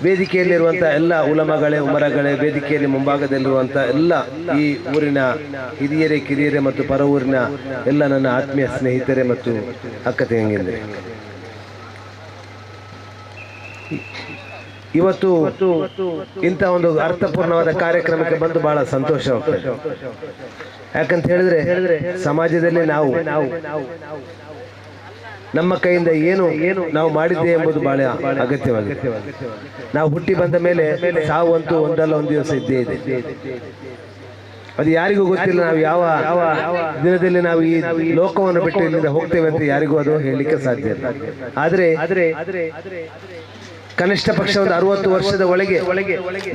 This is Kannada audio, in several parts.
ವೇದಿಕೆಯಲ್ಲಿರುವಂಥ ಎಲ್ಲ ಉಲಮಗಳೇ ಉಮರಗಳೇ, ವೇದಿಕೆಯಲ್ಲಿ ಮುಂಭಾಗದಲ್ಲಿರುವಂಥ ಎಲ್ಲ ಈ ಊರಿನ ಹಿರಿಯರೇ ಕಿರಿಯರೇ ಮತ್ತು ಪರ ಊರಿನ ಎಲ್ಲ ನನ್ನ ಆತ್ಮೀಯ ಸ್ನೇಹಿತರೇ ಮತ್ತು ಅಕ್ಕ ತಂಗಿಯರೇ, ಇವತ್ತು ಇಂಥ ಒಂದು ಅರ್ಥಪೂರ್ಣವಾದ ಕಾರ್ಯಕ್ರಮಕ್ಕೆ ಬಂದು ಬಹಳ ಸಂತೋಷವಾಗ್ತದೆ. ಯಾಕಂತ ಹೇಳಿದ್ರೆ ಸಮಾಜದಲ್ಲಿ ನಾವು ನಮ್ಮ ಕೈಯಿಂದ ಏನು ನಾವು ಮಾಡಿದ್ದೇವೆ ಎಂಬುದು ಬಹಳ ಅಗತ್ಯವಾಗಿದೆ. ನಾವು ಹುಟ್ಟಿ ಬಂದ ಮೇಲೆ ಸಾವು ಅಂತೂ ಒಂದಲ್ಲ ಒಂದು ದಿವಸ ಇದ್ದೇ ಇದೆ. ಅದು ಯಾರಿಗೂ ಗೊತ್ತಿಲ್ಲ. ನಾವು ಯಾವ ದಿನದಲ್ಲಿ ನಾವು ಈ ಲೋಕವನ್ನು ಬಿಟ್ಟು ಇಲ್ಲಿಂದ ಹೋಗ್ತೇವೆ ಅಂತ ಯಾರಿಗೂ ಅದು ಹೇಳಲಿಕ್ಕೆ ಸಾಧ್ಯ ಇಲ್ಲ. ಆದರೆ ಕನಿಷ್ಠ ಪಕ್ಷ ಒಂದು 60 ವರ್ಷದ ಒಳಗೆ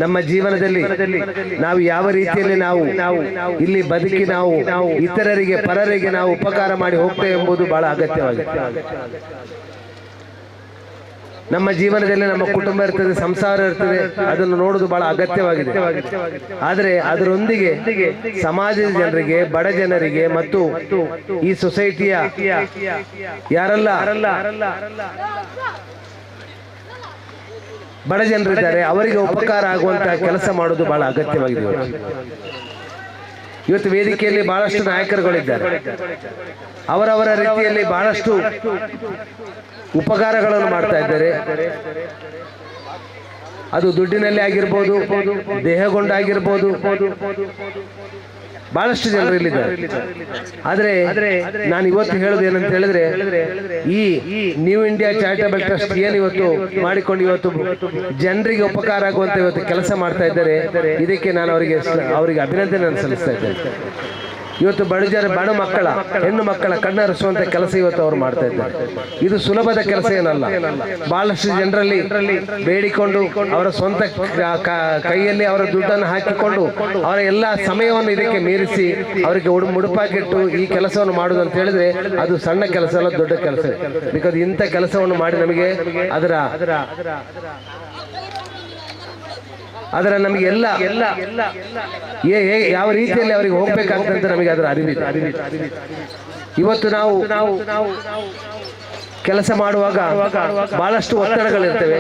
ನಮ್ಮ ಜೀವನದಲ್ಲಿ ನಾವು ಯಾವ ರೀತಿಯಲ್ಲಿ ನಾವು ಇಲ್ಲಿ ಬದುಕಿ ನಾವು ಇತರರಿಗೆ ಪರರಿಗೆ ನಾವು ಉಪಕಾರ ಮಾಡಿ ಹೋಗ್ತೇವೆ ಎಂಬುದು ಬಹಳ ಅಗತ್ಯವಾಗಿದೆ. ನಮ್ಮ ಜೀವನದಲ್ಲಿ ನಮ್ಮ ಕುಟುಂಬ ಇರ್ತದೆ, ಸಂಸಾರ ಇರ್ತದೆ, ಅದನ್ನು ನೋಡುವುದು ಬಹಳ ಅಗತ್ಯವಾಗಿದೆ. ಆದರೆ ಅದರೊಂದಿಗೆ ಸಮಾಜದ ಜನರಿಗೆ, ಬಡ ಜನರಿಗೆ ಮತ್ತು ಈ ಸೊಸೈಟಿಯ ಯಾರೆಲ್ಲ ಬಡ ಜನರಿದ್ದಾರೆ ಅವರಿಗೆ ಉಪಕಾರ ಆಗುವಂತಹ ಕೆಲಸ ಮಾಡೋದು ಬಹಳ ಅಗತ್ಯವಾಗಿದೆ. ಇವತ್ತು ವೇದಿಕೆಯಲ್ಲಿ ಬಹಳಷ್ಟು ನಾಯಕರುಗಳಿದ್ದಾರೆ. ಅವರವರ ರೀತಿಯಲ್ಲಿ ಬಹಳಷ್ಟು ಉಪಕಾರಗಳನ್ನು ಮಾಡ್ತಾ ಇದ್ದಾರೆ. ಅದು ದುಡ್ಡಿನಲ್ಲಿ ಆಗಿರ್ಬೋದು, ದೇಹಗೊಂಡಾಗಿರ್ಬೋದು, ಬಹಳಷ್ಟು ಜನರು ಇಲ್ಲಿದ್ದಾರೆ. ಆದರೆ ನಾನು ಇವತ್ತು ಹೇಳೋದು ಏನಂತ ಹೇಳಿದ್ರೆ, ಈ ನ್ಯೂ ಇಂಡಿಯಾ ಚಾರಿಟಬಲ್ ಟ್ರಸ್ಟ್ ಏನು ಇವತ್ತು ಮಾಡಿಕೊಂಡು ಇವತ್ತು ಜನರಿಗೆ ಉಪಕಾರ ಆಗುವಂತ ಇವತ್ತು ಕೆಲಸ ಮಾಡ್ತಾ ಇದ್ದಾರೆ, ಇದಕ್ಕೆ ನಾನು ಅವರಿಗೆ ಅಭಿನಂದನೆ ಸಲ್ಲಿಸ್ತಾ ಇದ್ದೇನೆ. ಇವತ್ತು ಬಡ ಮಕ್ಕಳ ಹೆಣ್ಣು ಮಕ್ಕಳ ಕಣ್ಣರಿಸುವಂತ ಕೆಲಸ ಇವತ್ತು ಅವರು ಮಾಡ್ತಾ ಇದ್ದಾರೆ. ಇದು ಸುಲಭದ ಕೆಲಸ ಏನಲ್ಲ. ಬಹಳಷ್ಟು ಜನರಲ್ಲಿ ಬೇಡಿಕೊಂಡು ಅವರ ಸ್ವಂತ ಕೈಯಲ್ಲಿ ಅವರ ದುಡ್ಡನ್ನು ಹಾಕಿಕೊಂಡು ಅವರ ಎಲ್ಲ ಸಮಯವನ್ನು ಇದಕ್ಕೆ ಮೀರಿಸಿ ಅವರಿಗೆ ಮುಡುಪಾಗಿಟ್ಟು ಈ ಕೆಲಸವನ್ನು ಮಾಡುವುದು ಅಂತ ಹೇಳಿದ್ರೆ ಅದು ಸಣ್ಣ ಕೆಲಸ ಅಲ್ಲ, ದೊಡ್ಡ ಕೆಲಸ. ಬಿಕಾಸ್ ಇಂಥ ಕೆಲಸವನ್ನು ಮಾಡಿ ನಮಗೆ ಅದರ ನಮಗೆ ಎಲ್ಲ ಯಾವ ರೀತಿಯಲ್ಲಿ ಅವರಿಗೆ ಹೋಗ್ಬೇಕಾಗ್ತಂತ ನಮಗೆ ಅದರ ಅರಿವಿದೆ. ಇವತ್ತು ನಾವು ಕೆಲಸ ಮಾಡುವಾಗ ಬಹಳಷ್ಟು ಒತ್ತಡಗಳಿರ್ತವೆ.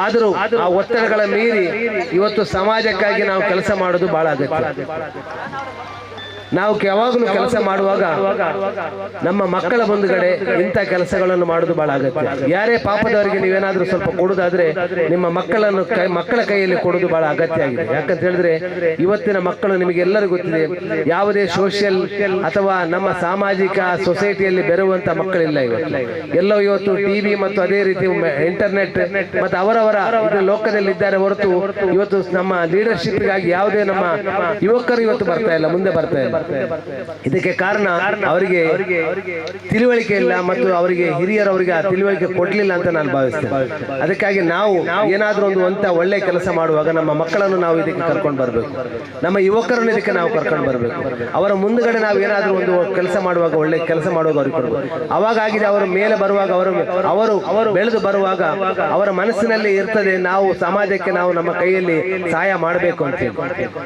ಆದರೂ ಆ ಒತ್ತಡಗಳ ಮೀರಿ ಇವತ್ತು ಸಮಾಜಕ್ಕಾಗಿ ನಾವು ಕೆಲಸ ಮಾಡೋದು ಬಹಳ ಅಗತ್ಯ. ನಾವು ಯಾವಾಗಲೂ ಕೆಲಸ ಮಾಡುವಾಗ ನಮ್ಮ ಮಕ್ಕಳ ಮುಂದುಗಡೆ ಇಂಥ ಕೆಲಸಗಳನ್ನು ಮಾಡೋದು ಬಹಳ ಅಗತ್ಯ. ಯಾರೇ ಪಾಪದವರಿಗೆ ನೀವೇನಾದ್ರೂ ಸ್ವಲ್ಪ ಕೊಡುವುದಾದ್ರೆ ನಿಮ್ಮ ಮಕ್ಕಳ ಕೈಯಲ್ಲಿ ಕೊಡೋದು ಬಹಳ ಅಗತ್ಯ ಆಗಿದೆ. ಯಾಕಂತ ಹೇಳಿದ್ರೆ ಇವತ್ತಿನ ಮಕ್ಕಳು ನಿಮಗೆಲ್ಲರಿಗೂ ಗೊತ್ತಿದೆ, ಯಾವುದೇ ಸೋಷಿಯಲ್ ಅಥವಾ ನಮ್ಮ ಸಾಮಾಜಿಕ ಸೊಸೈಟಿಯಲ್ಲಿ ಬೆರೆಯುವಂತ ಮಕ್ಕಳಿಲ್ಲ. ಎಲ್ಲೋ ಇವತ್ತು ಟಿವಿ ಮತ್ತು ಅದೇ ರೀತಿ ಇಂಟರ್ನೆಟ್ ಮತ್ತು ಅವರವರ ಲೋಕದಲ್ಲಿ ಇದ್ದಾರೆ ಹೊರತು ಇವತ್ತು ನಮ್ಮ ಲೀಡರ್ಶಿಪ್ಗಾಗಿ ಯಾವುದೇ ನಮ್ಮ ಯುವಕರು ಇವತ್ತು ಬರ್ತಾ ಇಲ್ಲ, ಮುಂದೆ ಬರ್ತಾ ಇಲ್ಲ. ಇದಕ್ಕೆ ಕಾರಣ ಅವರಿಗೆ ತಿಳುವಳಿಕೆ ಇಲ್ಲ ಮತ್ತು ಅವರಿಗೆ ಹಿರಿಯರು ಅವರಿಗೆ ಆ ತಿಳುವಳಿಕೆ ಕೊಡ್ಲಿಲ್ಲ ಅಂತ ನಾನು ಭಾವಿಸ್ತೇನೆ. ಅದಕ್ಕಾಗಿ ನಾವು ಏನಾದ್ರೂ ಒಂದು ಒಳ್ಳೆ ಕೆಲಸ ಮಾಡುವಾಗ ನಮ್ಮ ಮಕ್ಕಳನ್ನು ನಾವು ಇದಕ್ಕೆ ಕರ್ಕೊಂಡು ಬರಬೇಕು, ನಮ್ಮ ಯುವಕರನ್ನು ಇದಕ್ಕೆ ನಾವು ಕರ್ಕೊಂಡು ಬರಬೇಕು. ಅವರ ಮುಂದುಗಡೆ ನಾವು ಏನಾದ್ರೂ ಒಂದು ಕೆಲಸ ಮಾಡುವಾಗ ಒಳ್ಳೆ ಕೆಲಸ ಮಾಡುವಾಗ ಅವ್ರಿಗೆ ಕೊಡಬೇಕು. ಅವಾಗಾಗಿದೆ ಅವರ ಮೇಲೆ ಬರುವಾಗ ಅವರು ಬೆಳೆದು ಬರುವಾಗ ಅವರ ಮನಸ್ಸಿನಲ್ಲಿ ಇರ್ತದೆ ನಾವು ಸಮಾಜಕ್ಕೆ ನಾವು ನಮ್ಮ ಕೈಯಲ್ಲಿ ಸಹಾಯ ಮಾಡಬೇಕು ಅಂತ.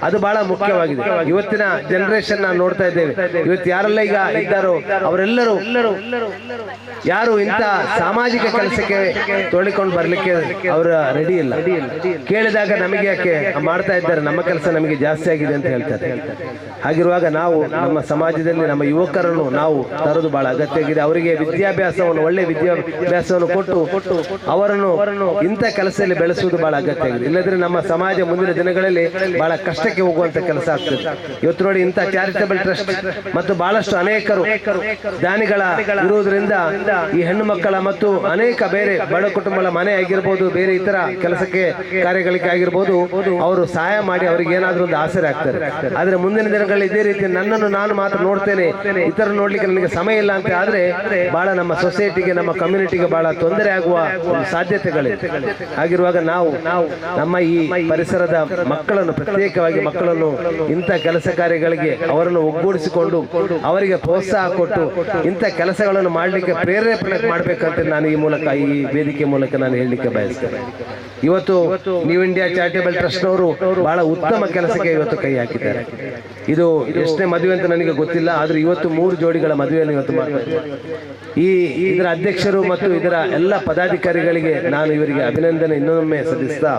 ಅದು ಬಹಳ ಮುಖ್ಯವಾಗಿದೆ. ಇವತ್ತಿನ ಜನರೇಷನ್ ನಾವು ನೋಡ್ತಾ ಇದ್ದೇವೆ. ಇವತ್ತು ಯಾರೆಲ್ಲ ಈಗ ಇದ್ದಾರೋ ಅವರೆಲ್ಲರೂ ಯಾರು ಇಂಥ ಸಾಮಾಜಿಕ ಕೆಲಸಕ್ಕೆ ತೊಳಿಕೊಂಡು ಬರ್ಲಿಕ್ಕೆ ಅವರ ರೆಡಿ ಇಲ್ಲ. ಕೇಳಿದಾಗ ನಮಗೆ ಯಾಕೆ ಮಾಡ್ತಾ ಇದ್ದಾರೆ, ನಮ್ಮ ಕೆಲಸ ನಮಗೆ ಜಾಸ್ತಿ ಆಗಿದೆ ಅಂತ ಹೇಳ್ತಾರೆ. ಹಾಗಿರುವಾಗ ನಾವು ನಮ್ಮ ಸಮಾಜದಲ್ಲಿ ನಮ್ಮ ಯುವಕರನ್ನು ನಾವು ತರೋದು ಬಹಳ ಅಗತ್ಯ ಆಗಿದೆ. ಅವರಿಗೆ ಒಳ್ಳೆ ವಿದ್ಯಾಭ್ಯಾಸವನ್ನು ಕೊಟ್ಟು ಅವರನ್ನು ಇಂಥ ಕೆಲಸದಲ್ಲಿ ಬೆಳೆಸುವುದು ಬಹಳ ಅಗತ್ಯ ಆಗಿದೆ. ಇಲ್ಲದ್ರೆ ನಮ್ಮ ಸಮಾಜ ಮುಂದಿನ ದಿನಗಳಲ್ಲಿ ಬಹಳ ಕಷ್ಟಕ್ಕೆ ಹೋಗುವಂತ ಕೆಲಸ ಆಗ್ತದೆ. ಇವತ್ತು ನೋಡಿ ಇಂಥ ಚಾರಿಟಬಲ್ ಟ್ರಸ್ಟ್ ಮತ್ತು ಬಹಳಷ್ಟು ಅನೇಕರು ದಾನಿಗಳ ಇರುವುದರಿಂದ ಈ ಹೆಣ್ಣು ಮಕ್ಕಳ ಮತ್ತು ಅನೇಕ ಬೇರೆ ಬಡ ಕುಟುಂಬಗಳ ಮನೆ ಆಗಿರ್ಬೋದು, ಬೇರೆ ಇತರ ಕೆಲಸಕ್ಕೆ ಕಾರ್ಯಗಳಿಗೆ ಆಗಿರ್ಬೋದು, ಅವರು ಸಹಾಯ ಮಾಡಿ ಅವರಿಗೆ ಏನಾದ್ರೂ ಒಂದು ಆಸರೆ ಆಗ್ತಾರೆ. ಆದ್ರೆ ಮುಂದಿನ ದಿನಗಳಲ್ಲಿ ಇದೇ ರೀತಿ ನನ್ನನ್ನು ನಾನು ಮಾತ್ರ ನೋಡ್ತೇನೆ, ಇತರ ನೋಡ್ಲಿಕ್ಕೆ ನನಗೆ ಸಮಯ ಇಲ್ಲ ಅಂತ ಆದ್ರೆ ಬಹಳ ನಮ್ಮ ಸೊಸೈಟಿಗೆ ನಮ್ಮ ಕಮ್ಯುನಿಟಿಗೆ ಬಹಳ ತೊಂದರೆ ಆಗುವ ಸಾಧ್ಯತೆಗಳಿವೆ. ಹಾಗಿರುವಾಗ ನಾವು ನಮ್ಮ ಈ ಪರಿಸರದ ಮಕ್ಕಳನ್ನು ಪ್ರತ್ಯೇಕವಾಗಿ ಮಕ್ಕಳನ್ನು ಇಂಥ ಕೆಲಸ ಕಾರ್ಯಗಳಿಗೆ ಅವರ ಅವರನ್ನು ಒಗ್ಗೂಡಿಸಿಕೊಂಡು ಅವರಿಗೆ ಪ್ರೋತ್ಸಾಹ ಕೊಟ್ಟು ಇಂಥ ಕೆಲಸಗಳನ್ನು ಮಾಡಲಿಕ್ಕೆ ಪ್ರೇರೇಪಣೆ ಮಾಡಬೇಕಂತ ನಾನು ಈ ಮೂಲಕ ಈ ವೇದಿಕೆ ಮೂಲಕ ನಾನು ಹೇಳಲಿಕ್ಕೆ ಬಯಸ್ತೇನೆ. ಇವತ್ತು ನ್ಯೂ ಇಂಡಿಯಾ ಚಾರಿಟೇಬಲ್ ಟ್ರಸ್ಟ್ನವರು ಬಹಳ ಉತ್ತಮ ಕೆಲಸಕ್ಕೆ ಇವತ್ತು ಕೈ ಹಾಕಿದ್ದಾರೆ. ಇದು ಎಷ್ಟನೇ ಮದುವೆ ಅಂತ ನನಗೆ ಗೊತ್ತಿಲ್ಲ, ಆದ್ರೆ ಇವತ್ತು 3 ಜೋಡಿಗಳ ಮದುವೆಯನ್ನು ಇವತ್ತು ಮಾಡ್ತಾರೆ. ಇದರ ಅಧ್ಯಕ್ಷರು ಮತ್ತು ಇದರ ಎಲ್ಲ ಪದಾಧಿಕಾರಿಗಳಿಗೆ ನಾನು ಇವರಿಗೆ ಅಭಿನಂದನೆ ಇನ್ನೊಮ್ಮೆ ಸಲ್ಲಿಸ್ತಾ,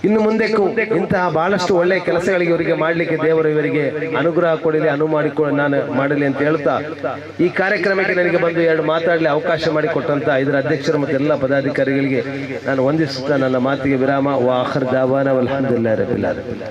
ಇನ್ನು ಮುಂದಕ್ಕೂ ಇಂತಹ ಬಹಳಷ್ಟು ಒಳ್ಳೆಯ ಕೆಲಸಗಳಿಗೆ ಇವರಿಗೆ ಮಾಡಲಿಕ್ಕೆ ದೇವರು ಇವರಿಗೆ ಅನುಗ್ರಹ ಕೊಡಲಿ, ನಾನು ಮಾಡಲಿ ಅಂತ ಹೇಳ್ತಾ ಈ ಕಾರ್ಯಕ್ರಮಕ್ಕೆ ನನಗೆ ಬಂದು 2 ಮಾತಾಡಲಿ ಅವಕಾಶ ಮಾಡಿಕೊಟ್ಟಂತ ಇದರ ಅಧ್ಯಕ್ಷರು ಮತ್ತು ಎಲ್ಲ ಪದಾಧಿಕಾರಿಗಳಿಗೆ ನಾನು ವಂದಿಸುತ್ತಾ ನನ್ನ ಮಾತಿಗೆ ವಿರಾಮ. ವಾ ಆಖಿರ್ ದಾವಾನಾ ವಲ್ಹಮ್ದುಲಿಲ್ಲಾಹಿ ರಬ್ಬಿಲ್ ಆಲಮೀನ್.